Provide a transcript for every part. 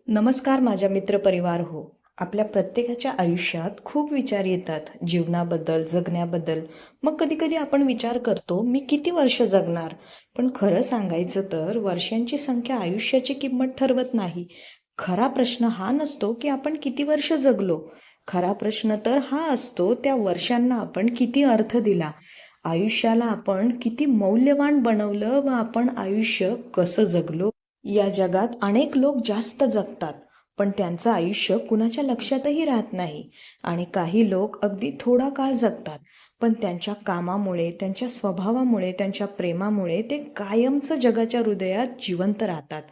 नमस्कार माझ्या मित्रपरिवार हो. आपल्या प्रत्येकाच्या आयुष्यात खूप विचार येतात जीवनाबद्दल, जगण्याबद्दल. मग कधी-कधी आपण विचार करतो, मी किती वर्ष जगणार? पण खरं सांगायचं तर वर्षांची संख्या आयुष्याची किंमत ठरवत नाही. खरा प्रश्न हा नसतो, की आपण किती वर्ष जगलो. खरा प्रश्न तर हा असतो, त्या वर्षांना आपण किती अर्थ दिला. आयुष्याला आपण किती मौल्यवान बनवलं व आपण आयुष्य कसं जगलो. या जगात अनेक लोक जास्त जगतात, पण त्यांचं आयुष्य कुणाच्या लक्षातही राहत नाही. आणि काही लोक अगदी थोडा काळ जगतात, पण त्यांच्या कामामुळे, त्यांच्या स्वभावामुळे, त्यांच्या प्रेमामुळे ते कायमचं जगाच्या हृदयात जिवंत राहतात.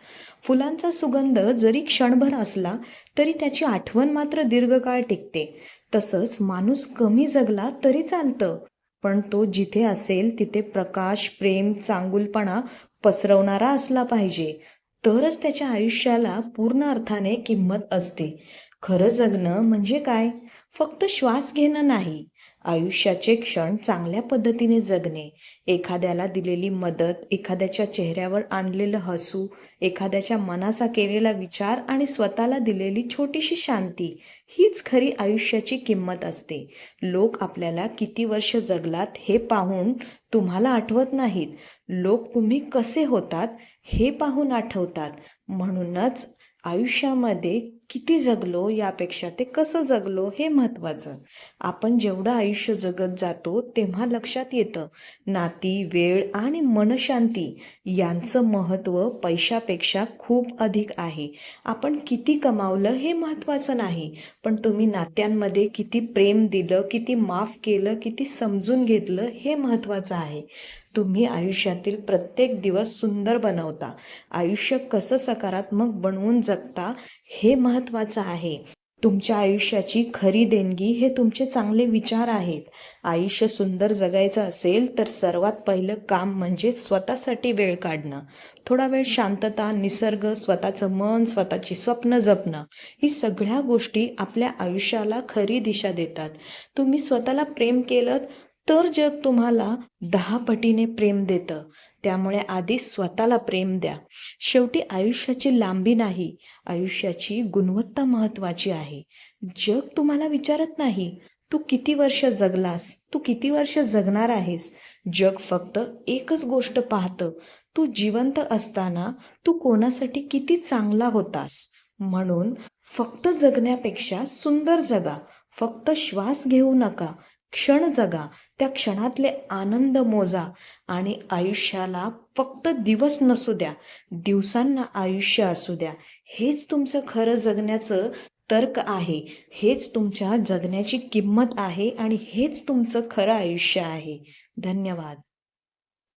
फुलांचा सुगंध जरी क्षणभर असला, तरी त्याची आठवण मात्र दीर्घकाळ टिकते. तसंच माणूस कमी जगला तरी चालतं, पण तो जिथे असेल तिथे प्रकाश, प्रेम, चांगुलपणा पसरवणारा असला पाहिजे. तरच त्याच्या आयुष्याला पूर्ण अर्थाने किंमत असते. खरं जगणं म्हणजे काय? फक्त श्वास घेणं नाही. आयुष्याचे क्षण चांगल्या पद्धतीने जगणे. एखाद्याला दिलेली मदत, एखाद्याच्या चेहऱ्यावर आणलेलं हसू, एखाद्याच्या मनाचा केलेला विचार आणि स्वतःला दिलेली छोटीशी शांती, हीच खरी आयुष्याची किंमत असते. लोक आपल्याला किती वर्ष जगलात हे पाहून तुम्हाला आठवत नाहीत. लोक तुम्ही कसे होतात हे पाहून आठवतात. म्हणूनच आयुष्यामध्ये किती जगलो यापेक्षा ते कसं जगलो हे महत्त्वाचं. आपण जेवढं आयुष्य जगत जातो तेव्हा लक्षात येतं, नाती, वेळ आणि मनशांती यांचं महत्त्व पैशापेक्षा खूप अधिक आहे. आपण किती कमावलं हे महत्त्वाचं नाही, पण तुम्ही नात्यांमध्ये किती प्रेम दिलं, किती माफ केलं, किती समजून घेतलं हे महत्त्वाचं आहे. तुम्ही आयुष्यातील प्रत्येक दिवस सुंदर बनवता. आयुष्य कसं सकारात्मक बनवून जगता हे महत्त्वाचं आहे. तुमच्या आयुष्याची खरी देणगी हे तुमचे चांगले विचार आहेत. आयुष्य सुंदर जगायचं असेल तर सर्वात पहिलं काम म्हणजे स्वतःसाठी वेळ काढणं. थोडा वेळ शांतता, निसर्ग, स्वतःचं मन, स्वतःची स्वप्न जपणं, ही सगळ्या गोष्टी आपल्या आयुष्याला खरी दिशा देतात. तुम्ही स्वतःला प्रेम केलं तर जग तुम्हाला 10 पटीने प्रेम देतं. त्यामुळे आधी स्वतःला प्रेम द्या. शेवटी आयुष्याची लांबी नाही, आयुष्याची गुणवत्ता महत्त्वाची आहे. जग तुम्हाला विचारत नाही, तू किती वर्ष जगलास, तू किती वर्ष जगणार आहेस. जग फक्त एकच गोष्ट पाहतं, तू जिवंत असताना तू कोणासाठी किती चांगला होतास. म्हणून फक्त जगण्यापेक्षा सुंदर जगा. फक्त श्वास घेऊ नका, क्षण जगा. त्या क्षणातले आनंद मोजा. आणि आयुष्याला फक्त दिवस नसू द्या, दिवसांना आयुष्य असू द्या. हेच तुमचं खरं जगण्याचं तर्क आहे. हेच तुमच्या जगण्याची किंमत आहे आणि हेच तुमचं खरं आयुष्य आहे. धन्यवाद.